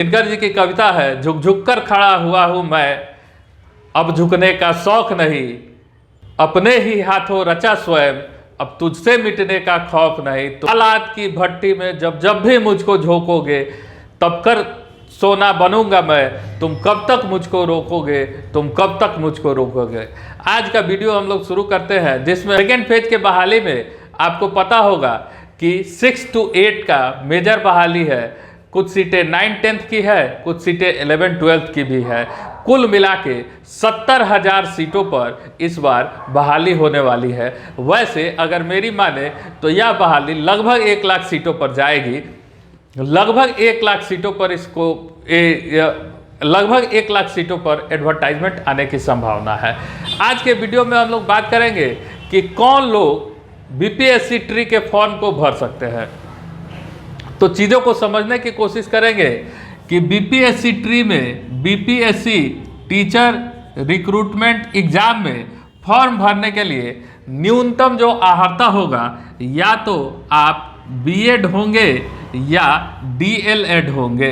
दिनकर जी की कविता है, झुक झुक कर खड़ा हुआ हूं मैं, अब झुकने का शौक नहीं, अपने ही हाथों रचा स्वयं, अब तुझसे मिटने का खौफ नहीं। तो हालात की भट्टी में जब जब भी मुझको झोंकोगे, तब कर सोना बनूंगा मैं, तुम कब तक मुझको रोकोगे, तुम कब तक मुझको रोकोगे। आज का वीडियो हम लोग शुरू करते हैं, जिसमें सेकेंड फेज के बहाली में आपको पता होगा कि 6 to 8 का मेजर बहाली है। कुछ सीटें 9-10 की है, कुछ सीटें 11-12 की भी है। कुल मिला के 70,000 सीटों पर इस बार बहाली होने वाली है। वैसे अगर मेरी माने तो यह बहाली लगभग 1 लाख सीटों पर जाएगी। लगभग 1 लाख सीटों पर इसको लगभग 1 लाख सीटों पर एडवर्टाइजमेंट आने की संभावना है। आज के वीडियो में हम लोग बात करेंगे कि कौन लोग बीपीएससी ट्री के फॉर्म को भर सकते हैं। तो चीज़ों को समझने की कोशिश करेंगे कि बीपीएससी ट्री में बीपीएससी टीचर रिक्रूटमेंट एग्जाम में फॉर्म भरने के लिए न्यूनतम जो अर्हता होगा, या तो आप बीएड होंगे या डीएलएड होंगे।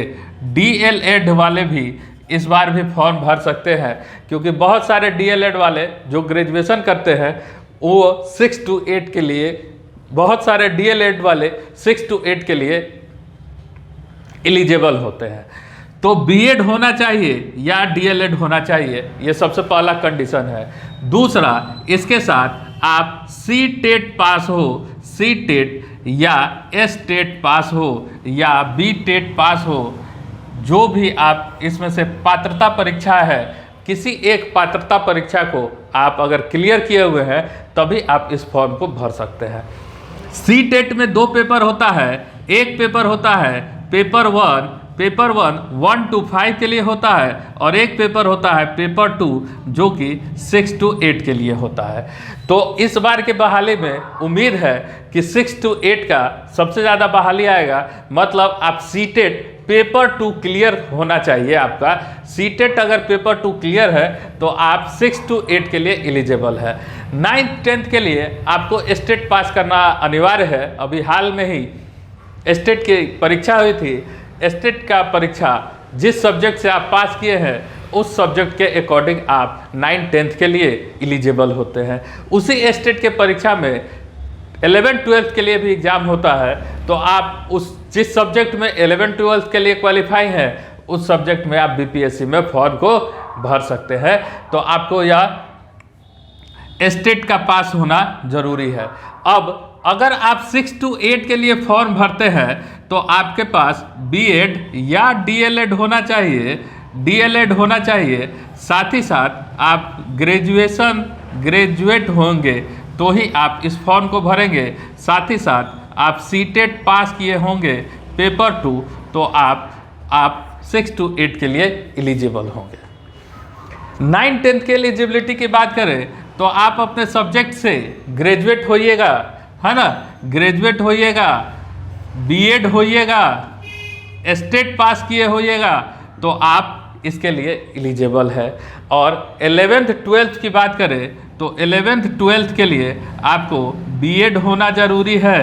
डीएलएड वाले भी इस बार भी फॉर्म भर सकते हैं, क्योंकि बहुत सारे डीएलएड वाले जो ग्रेजुएशन करते हैं वो 6 to 8 के लिए, बहुत सारे डीएलएड वाले 6 to 8 के लिए एलिजिबल होते हैं। तो बीएड होना चाहिए या डीएलएड होना चाहिए, ये सबसे पहला कंडीशन है। दूसरा, इसके साथ आप सी टेट पास हो, सी टेट या एस टेट पास हो या बी टेट पास हो, जो भी आप इसमें से पात्रता परीक्षा है, किसी एक पात्रता परीक्षा को आप अगर क्लियर किए हुए हैं तभी आप इस फॉर्म को भर सकते हैं। सी टेट में 2 पेपर होता है। एक पेपर होता है पेपर 1 to 5 के लिए होता है, और एक पेपर होता है पेपर 2 जो कि 6 to 8 के लिए होता है। तो इस बार के बहाली में उम्मीद है कि 6 to 8 का सबसे ज़्यादा बहाली आएगा। मतलब आप सीटेट पेपर 2 क्लियर होना चाहिए। आपका सीटेट अगर पेपर 2 क्लियर है तो आप 6 to 8 के लिए एलिजिबल है। 9th-10th के लिए आपको स्टेट पास करना अनिवार्य है। अभी हाल में ही स्टेट की परीक्षा हुई थी। स्टेट का परीक्षा जिस सब्जेक्ट से आप पास किए हैं उस सब्जेक्ट के अकॉर्डिंग आप 9th-10th के लिए एलिजिबल होते हैं। उसी स्टेट के परीक्षा में 11th-12th के लिए भी एग्ज़ाम होता है। तो आप उस जिस सब्जेक्ट में 11th-12th के लिए क्वालिफाई हैं उस सब्जेक्ट में आप बीपीएससी में फॉर्म को भर सकते हैं। तो आपको यह स्टेट का पास होना जरूरी है। अब अगर आप 6 to 8 के लिए फॉर्म भरते हैं तो आपके पास बीएड या डीएलएड होना चाहिए, डीएलएड होना चाहिए। साथ ही साथ आप ग्रेजुएट होंगे तो ही आप इस फॉर्म को भरेंगे। साथ ही साथ आप सीटेट पास किए होंगे पेपर 2 तो आप 6 to 8 के लिए एलिजिबल होंगे। 9th-10th के एलिजिबिलिटी की बात करें तो आप अपने सब्जेक्ट से ग्रेजुएट होइएगा, है ना, ग्रेजुएट होइएगा, बीएड होइएगा, स्टेट पास किए होइएगा तो आप इसके लिए एलिजिबल है। और 11th-12th की बात करें तो 11th-12th के लिए आपको बीएड होना ज़रूरी है,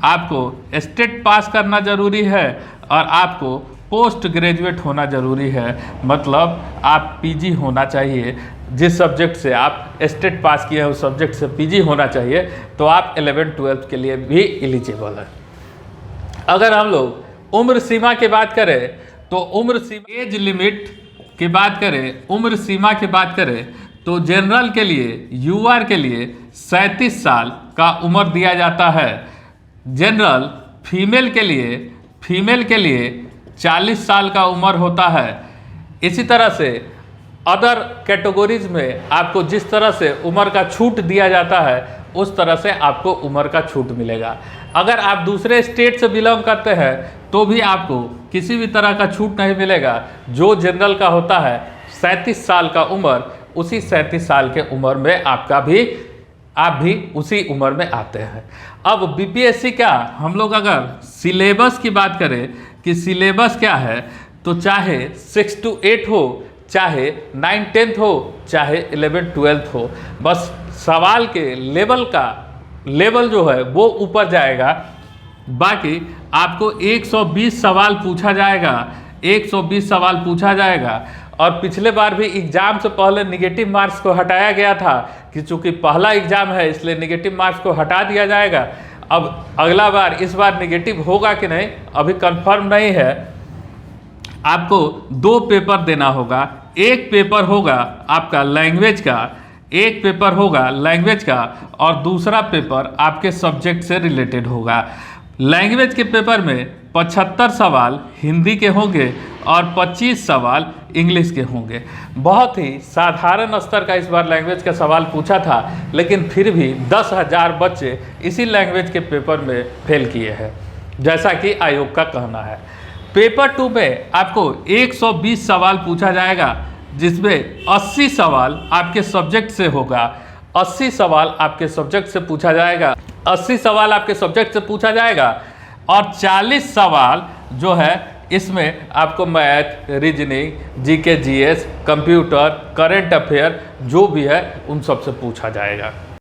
आपको स्टेट पास करना ज़रूरी है, और आपको पोस्ट ग्रेजुएट होना ज़रूरी है। मतलब आप पीजी होना चाहिए। जिस सब्जेक्ट से आप स्टेट पास किए हैं उस सब्जेक्ट से पीजी होना चाहिए, तो आप 11th-12th के लिए भी एलिजिबल है। अगर हम लोग उम्र सीमा की बात करें तो उम्र सीमा, एज लिमिट की बात करें, उम्र सीमा की बात करें तो जनरल के लिए, यूआर के लिए 37 साल का उम्र दिया जाता है। जनरल फीमेल के लिए 40 साल का उम्र होता है। इसी तरह से अदर कैटेगरीज में आपको जिस तरह से उम्र का छूट दिया जाता है उस तरह से आपको उम्र का छूट मिलेगा। अगर आप दूसरे स्टेट से बिलोंग करते हैं तो भी आपको किसी भी तरह का छूट नहीं मिलेगा। जो जनरल का होता है 37 साल का उम्र, उसी 37 साल के उम्र में आप भी उसी उम्र में आते हैं। अब बीपीएससी का हम लोग अगर सिलेबस की बात करें कि सिलेबस क्या है, तो चाहे 6 to 8 हो, चाहे 9th-10th हो, चाहे 11th-12th हो, बस सवाल के लेवल जो है वो ऊपर जाएगा। बाकी आपको 120 सवाल पूछा जाएगा। 120 सवाल पूछा जाएगा। और पिछले बार भी एग्जाम से पहले निगेटिव मार्क्स को हटाया गया था कि चूंकि पहला एग्जाम है इसलिए निगेटिव मार्क्स को हटा दिया जाएगा। अब अगला बार इस बार निगेटिव होगा कि नहीं अभी कंफर्म नहीं है। आपको 2 पेपर देना होगा। एक पेपर होगा आपका लैंग्वेज का, एक पेपर होगा लैंग्वेज का और दूसरा पेपर आपके सब्जेक्ट से रिलेटेड होगा। लैंग्वेज के पेपर में 75 सवाल हिंदी के होंगे और 25 सवाल इंग्लिश के होंगे। बहुत ही साधारण स्तर का इस बार लैंग्वेज का सवाल पूछा था, लेकिन फिर भी 10,000 बच्चे इसी लैंग्वेज के पेपर में फेल किए हैं, जैसा कि आयोग का कहना है। पेपर 2 में आपको 120 सवाल पूछा जाएगा, जिसमें 80 सवाल आपके सब्जेक्ट से होगा। 80 सवाल आपके सब्जेक्ट से पूछा जाएगा, 80 सवाल आपके सब्जेक्ट से पूछा जाएगा और 40 सवाल जो है इसमें आपको math, reasoning, GK, GS, computer, current affair जो भी है उन सब से पूछा जाएगा।